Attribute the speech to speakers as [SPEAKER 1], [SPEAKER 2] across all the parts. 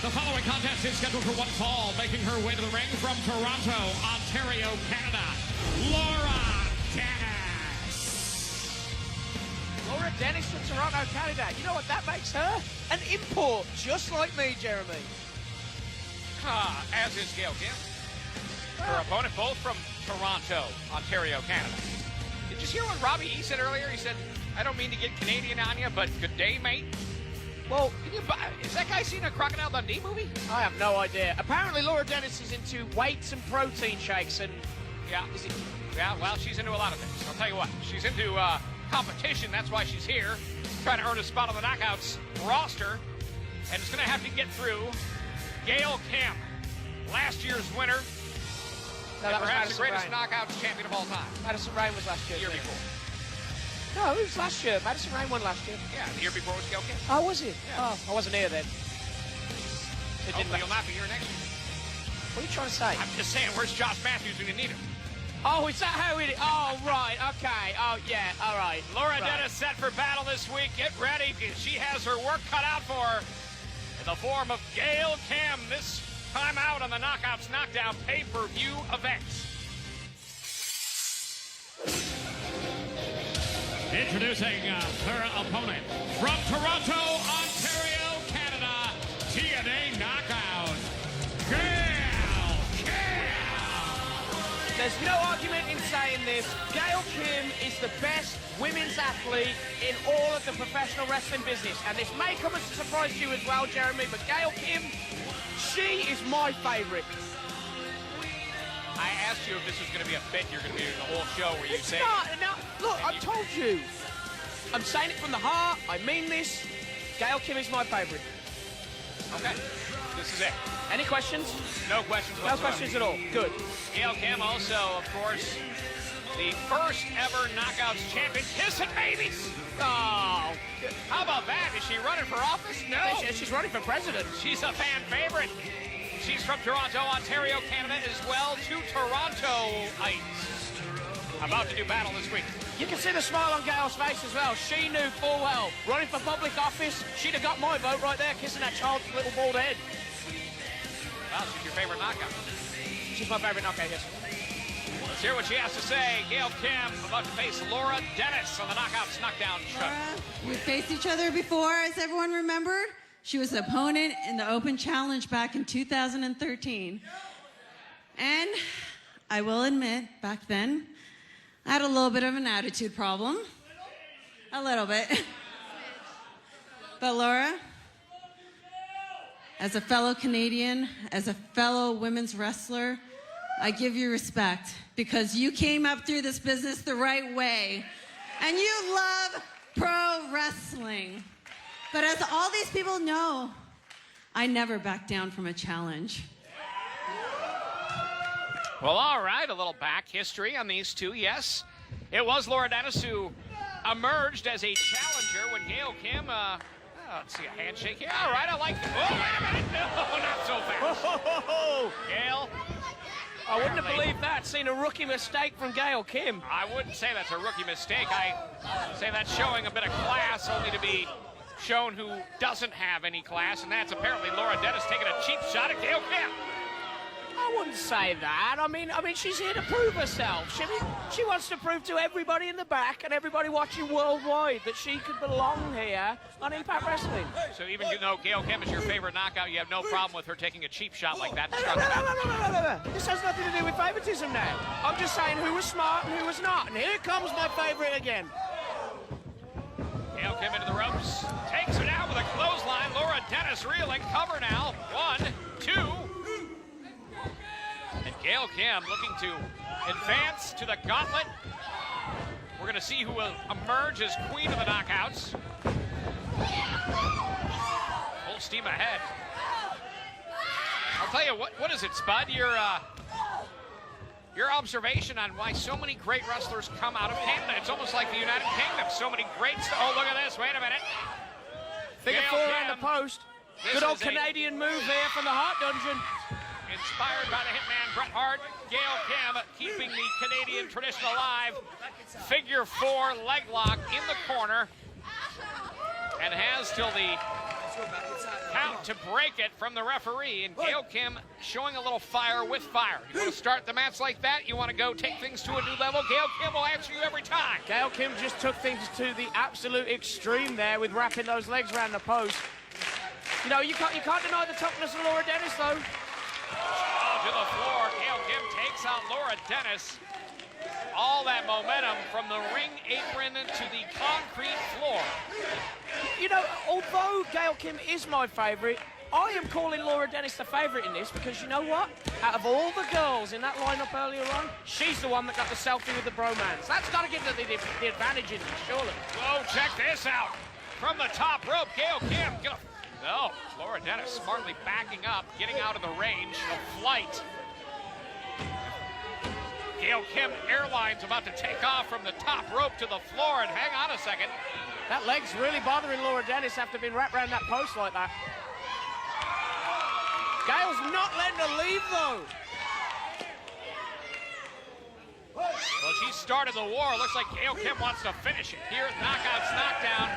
[SPEAKER 1] The following contest is scheduled for one fall, making her way to the ring from Toronto, Ontario, Canada, Laura Dennis.
[SPEAKER 2] Laura Dennis from Toronto, Canada. You know what that makes her? An import, just like me, Jeremy.
[SPEAKER 3] As is Gail Kim. Her opponent, both from Toronto, Ontario, Canada. Did you hear what Robbie E said earlier? He said, I don't mean to get Canadian on you, but good day, mate. Well, is that guy seen a Crocodile Dundee movie?
[SPEAKER 2] I have no idea. Apparently, Laura Dennis is into weights and protein shakes, and
[SPEAKER 3] Yeah, well, she's into a lot of things. I'll tell you what, she's into competition. That's why she's here, trying to earn a spot on the Knockouts roster. And it's going to have to get through Gail Kim, last year's winner,
[SPEAKER 2] no, that was
[SPEAKER 3] perhaps the
[SPEAKER 2] Madison
[SPEAKER 3] greatest
[SPEAKER 2] Rayne.
[SPEAKER 3] Knockouts champion of all time.
[SPEAKER 2] Madison Rayne was last year.
[SPEAKER 3] The year before.
[SPEAKER 2] No, it was last year. Madison Rayne won last year.
[SPEAKER 3] Yeah, the year before was Gail Kim.
[SPEAKER 2] Oh, was it?
[SPEAKER 3] Yeah.
[SPEAKER 2] Oh, I wasn't here then. It didn't
[SPEAKER 3] Hopefully you'll not be here next year.
[SPEAKER 2] What are you trying to say?
[SPEAKER 3] I'm just saying, where's Josh Matthews when you need him?
[SPEAKER 2] Oh, is that how it is? Oh, right, okay. Oh, yeah, all right.
[SPEAKER 3] Laura
[SPEAKER 2] right.
[SPEAKER 3] Dennis set for battle this week. Get ready, because she has her work cut out for her in the form of Gail Kim. This time out on the Knockouts Knockdown pay-per-view event.
[SPEAKER 1] Introducing her opponent from Toronto, Ontario, Canada, TNA Knockout, Gail Kim.
[SPEAKER 2] There's no argument in saying this. Gail Kim is the best women's athlete in all of the professional wrestling business. And this may come as a surprise to you as well, Jeremy, but Gail Kim, she is my favorite.
[SPEAKER 3] I asked you if this was going to be a bit. You're going to be doing the whole show where you say...
[SPEAKER 2] No, look, I've told you. I'm saying it from the heart. I mean this. Gail Kim is my favorite.
[SPEAKER 3] Okay, this is it.
[SPEAKER 2] Any questions?
[SPEAKER 3] No questions
[SPEAKER 2] No
[SPEAKER 3] whatsoever.
[SPEAKER 2] questions at all. Good.
[SPEAKER 3] Gail Kim also, of course, the first ever Knockouts champion. Kissing babies!
[SPEAKER 2] Oh,
[SPEAKER 3] How about that? Is she running for office? No.
[SPEAKER 2] she's running for president.
[SPEAKER 3] She's a fan favorite. She's from Toronto, Ontario, Canada, as well. Two Torontoites about to do battle this week.
[SPEAKER 2] You can see the smile on Gail's face as well. She knew full well. Running for public office, she'd have got my vote right there, kissing that child's little bald head.
[SPEAKER 3] Well, she's your favorite knockout.
[SPEAKER 2] She's my favorite knockout, yes.
[SPEAKER 3] Let's hear what she has to say. Gail Kim about to face Laura Dennis on the Knockouts Knockdown show.
[SPEAKER 4] Laura, we faced each other before, as everyone remembered. She was an opponent in the Open Challenge back in 2013. And I will admit, back then, I had a little bit of an attitude problem. A little bit. But Laura, as a fellow Canadian, as a fellow women's wrestler, I give you respect because you came up through this business the right way. And you love pro wrestling. But as all these people know, I never back down from a challenge.
[SPEAKER 3] Well, all right, a little back history on these two. Yes, it was Laura Dennis who emerged as a challenger when Gail Kim, let's see, a handshake here. All right, I like it. Oh, wait a minute. No, not so fast. Gail.
[SPEAKER 2] I wouldn't have believed that, seeing a rookie mistake from Gail Kim.
[SPEAKER 3] I wouldn't say that's a rookie mistake. I say that's showing a bit of class, only to be shown who doesn't have any class, and that's apparently Laura Dennis taking a cheap shot at Gail Kim.
[SPEAKER 2] I wouldn't say that. I mean, she's here to prove herself. She wants to prove to everybody in the back and everybody watching worldwide that she could belong here on Impact Wrestling.
[SPEAKER 3] So even though Gail Kim is your favorite knockout, you have no problem with her taking a cheap shot like that.
[SPEAKER 2] No. This has nothing to do with favoritism now. I'm just saying who was smart and who was not. And here comes my favorite again.
[SPEAKER 3] Gail Kim into the ropes. Takes her down with a clothesline. Laura Dennis reeling. Cover now. 1, 2. And Gail Kim looking to advance to the gauntlet. We're going to see who will emerge as queen of the knockouts. Full steam ahead. I'll tell you, what is it, Spud? Your observation on why so many great wrestlers come out of Canada. It's almost like the United Kingdom. So many greats. Oh, look at this. Wait a minute.
[SPEAKER 2] Figure
[SPEAKER 3] Gail
[SPEAKER 2] four
[SPEAKER 3] Kim.
[SPEAKER 2] around the post.
[SPEAKER 3] This
[SPEAKER 2] Good old
[SPEAKER 3] is a-
[SPEAKER 2] Canadian move there from the Heart Dungeon.
[SPEAKER 3] Inspired by the hitman Bret Hart, Gail Kim keeping the Canadian tradition alive. Figure 4 leg lock in the corner. And has till the count to break it from the referee, and Gail Kim showing a little fire with fire. You want to start the match like that? You want to go take things to a new level? Gail Kim will answer you every time.
[SPEAKER 2] Gail Kim just took things to the absolute extreme there with wrapping those legs around the post. You know, you can't deny the toughness of Laura Dennis, though.
[SPEAKER 3] Oh, to the floor. Gail Kim takes out Laura Dennis. All that momentum from the ring apron to the concrete floor.
[SPEAKER 2] You know, although Gail Kim is my favourite, I am calling Laura Dennis the favourite in this because you know what? Out of all the girls in that lineup earlier on, she's the one that got the selfie with the bromance. That's got to give her the advantage in this, surely.
[SPEAKER 3] Whoa, check this out. From the top rope, Gail Kim. No, Laura Dennis smartly backing up, getting out of the range of flight. Gail Kim Airlines about to take off from the top rope to the floor, and hang on a second.
[SPEAKER 2] That leg's really bothering Laura Dennis after being wrapped around that post like that. Gail's not letting her leave, though.
[SPEAKER 3] Well, she started the war. Looks like Gail Kim wants to finish it. Here, Knockouts Knockdown.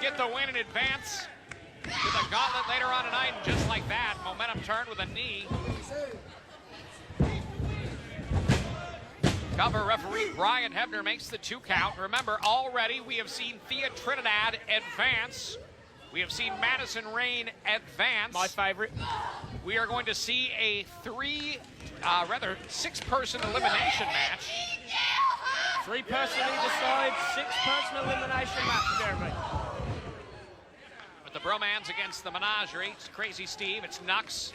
[SPEAKER 3] Get the win in advance. With a gauntlet later on tonight, and just like that, momentum turned with a knee. Cover referee Brian Hebner makes the 2 count. Remember, already we have seen Thea Trinidad advance. We have seen Madison Rain advance.
[SPEAKER 2] My favorite.
[SPEAKER 3] We are going to see a 6-person elimination match.
[SPEAKER 2] 3-person either side, 6-person elimination match, Jeremy.
[SPEAKER 3] With the bromance against the menagerie, it's Crazy Steve, it's Nux,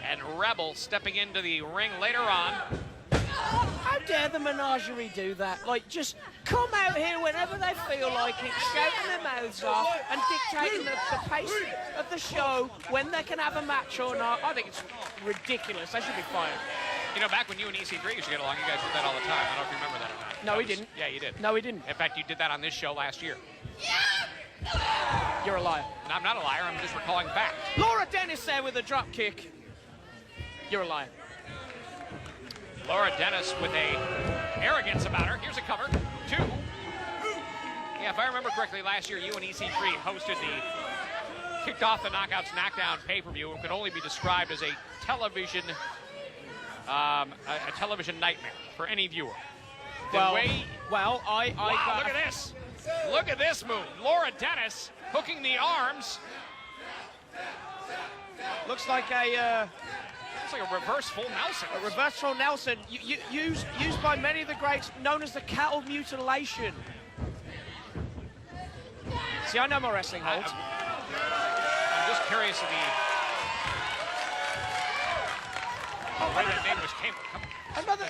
[SPEAKER 3] and Rebel stepping into the ring later on.
[SPEAKER 2] How dare the menagerie do that? Like, just come out here whenever they feel like it, shouting their mouths off and dictating the pace of the show when they can have a match or not. I think it's ridiculous. They should be fired.
[SPEAKER 3] You know, back when you and EC3 used to get along, you guys did that all the time. I don't know if you remember that or not.
[SPEAKER 2] No, we didn't.
[SPEAKER 3] Yeah, you did.
[SPEAKER 2] No, we didn't.
[SPEAKER 3] In fact, you did that on this show last year.
[SPEAKER 2] You're a liar.
[SPEAKER 3] No, I'm not a liar. I'm just recalling back.
[SPEAKER 2] Laura Dennis there with a drop kick. You're a liar.
[SPEAKER 3] Laura Dennis with a arrogance about her. Here's a cover. 2. Yeah, if I remember correctly, last year you and EC3 hosted kicked off the Knockouts Knockdown pay-per-view. It could only be described as a television nightmare for any viewer.
[SPEAKER 2] Wow,
[SPEAKER 3] look
[SPEAKER 2] got
[SPEAKER 3] at this. Look at this move. Laura Dennis hooking the arms.
[SPEAKER 2] Looks like a
[SPEAKER 3] reverse full Nelson.
[SPEAKER 2] A reverse full Nelson, used by many of the greats, known as the cattle mutilation. See, I know my wrestling holds.
[SPEAKER 3] I'm just curious of where that name was came from.
[SPEAKER 2] Another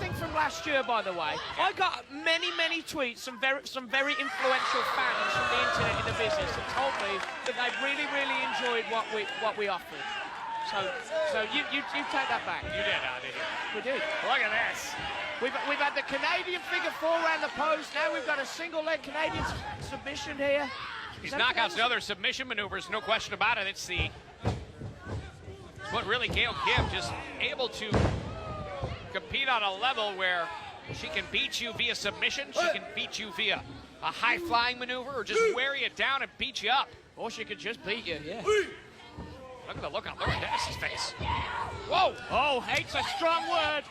[SPEAKER 2] thing from last year, by the way, I got many tweets, some very influential fans from the internet in the business that told me that they really enjoyed what we offered. So you take that back.
[SPEAKER 3] You did, did you?
[SPEAKER 2] We did.
[SPEAKER 3] Look at this.
[SPEAKER 2] We've had the Canadian figure 4 around the post. Now we've got a single leg Canadian submission here.
[SPEAKER 3] These knockouts and other submission maneuvers, no question about it. It's what really Gail Kim just able to compete on a level where she can beat you via submission, she can beat you via a high-flying maneuver, or just wear you down and beat you up.
[SPEAKER 2] Or she could just beat you, yeah.
[SPEAKER 3] Look at the look on Laura Dennis's face. Whoa!
[SPEAKER 2] Oh, hate's a strong word.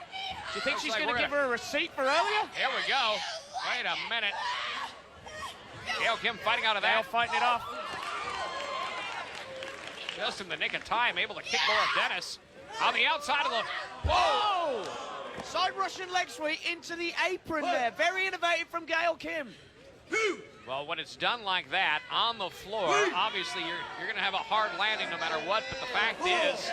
[SPEAKER 2] Do you think she's going to give her a receipt for earlier?
[SPEAKER 3] Here we go. Wait a minute. Gail Kim fighting out of that.
[SPEAKER 2] Gail fighting it off.
[SPEAKER 3] Just in the nick of time, able to kick Laura Dennis on the outside of the...
[SPEAKER 2] Whoa! Side Russian leg sweep into the apron there. Very innovative from Gail Kim.
[SPEAKER 3] Well, when it's done like that on the floor, obviously you're going to have a hard landing no matter what, but the fact is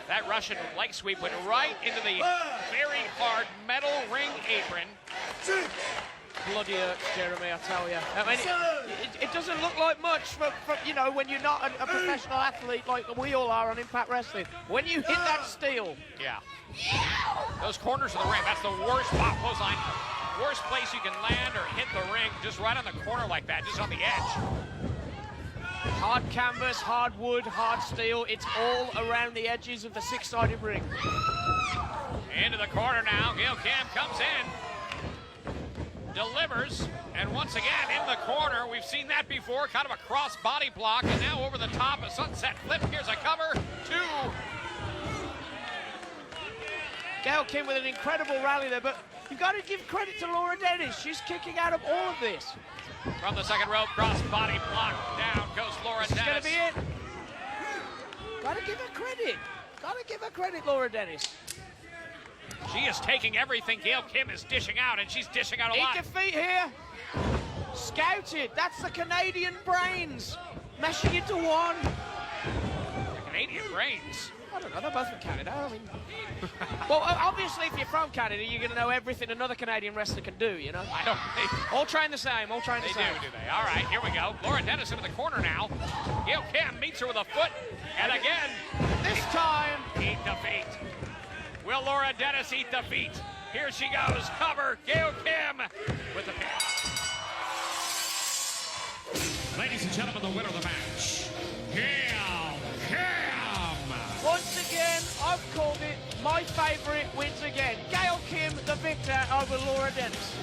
[SPEAKER 3] that Russian leg sweep went right into the very hard metal ring apron.
[SPEAKER 2] Bloody hurts, Jeremy, I tell you. I mean, it doesn't look like much from, you know, when you're not a professional athlete like we all are on Impact Wrestling. When you hit that steel.
[SPEAKER 3] Yeah. Those corners of the ring, that's the worst pop clothesline. Worst place you can land or hit the ring, just right on the corner like that, just on the edge.
[SPEAKER 2] Hard canvas, hard wood, hard steel. It's all around the edges of the six-sided ring.
[SPEAKER 3] Into the corner now. Gail Kim comes in. Delivers. And once again, in the corner, we've seen that before, kind of a cross body block, and now over the top, a sunset flip. Here's a cover, 2.
[SPEAKER 2] Gail Kim with an incredible rally there, but you've got to give credit to Laura Dennis. She's kicking out of all of this.
[SPEAKER 3] From the second rope, cross body block, down goes Laura
[SPEAKER 2] This is going
[SPEAKER 3] Dennis.
[SPEAKER 2] to be it. Got to give her credit. Got to give her credit, Laura Dennis.
[SPEAKER 3] She is taking everything Gail Kim is dishing out, and she's dishing out a lot.
[SPEAKER 2] Eat defeat here. Scouted. That's the Canadian brains. Meshing into one.
[SPEAKER 3] The Canadian brains.
[SPEAKER 2] I don't know. They're both from Canada. I mean, well, obviously, if you're from Canada, you're going to know everything another Canadian wrestler can do, you know?
[SPEAKER 3] I don't think.
[SPEAKER 2] All train the same. All train the
[SPEAKER 3] They
[SPEAKER 2] same.
[SPEAKER 3] do they? All right, here we go. Laura Dennis into the corner now. Gail Kim meets her with a foot, and again,
[SPEAKER 2] This time,
[SPEAKER 3] eat the feet. Will Laura Dennis eat the feet? Here she goes. Cover. Gail Kim with the pin.
[SPEAKER 1] Ladies and gentlemen, the winner of the match, Gail Kim.
[SPEAKER 2] once again, I've called it. My favorite wins again. Gail Kim, the victor over Laura Dennis.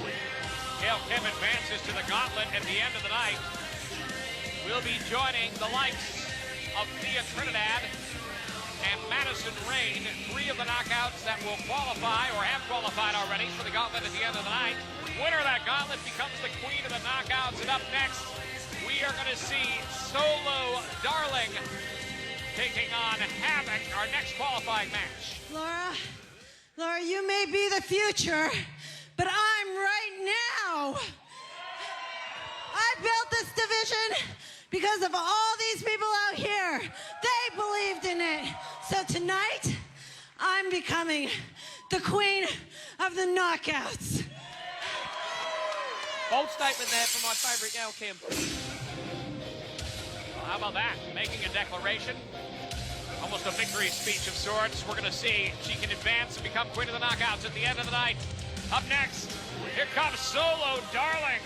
[SPEAKER 3] Gail Kim advances to the gauntlet at the end of the night. We'll be joining the likes of Thea Trinidad and Madison Rain, 3 of the knockouts that will qualify or have qualified already for the gauntlet at the end of the night. Winner of that gauntlet becomes the queen of the knockouts. And up next, we are going to see Solo Darling taking on Havoc, our next qualifying match.
[SPEAKER 4] Laura, you may be the future, but I'm right now. I built this division because of all these people out here. They believed in it. So tonight, I'm becoming the queen of the knockouts.
[SPEAKER 2] Bold statement there from my favorite Gail Kim.
[SPEAKER 3] Well, how about that? Making a declaration. Almost a victory speech of sorts. We're going to see if she can advance and become queen of the knockouts at the end of the night. Up next, here comes Solo Darling.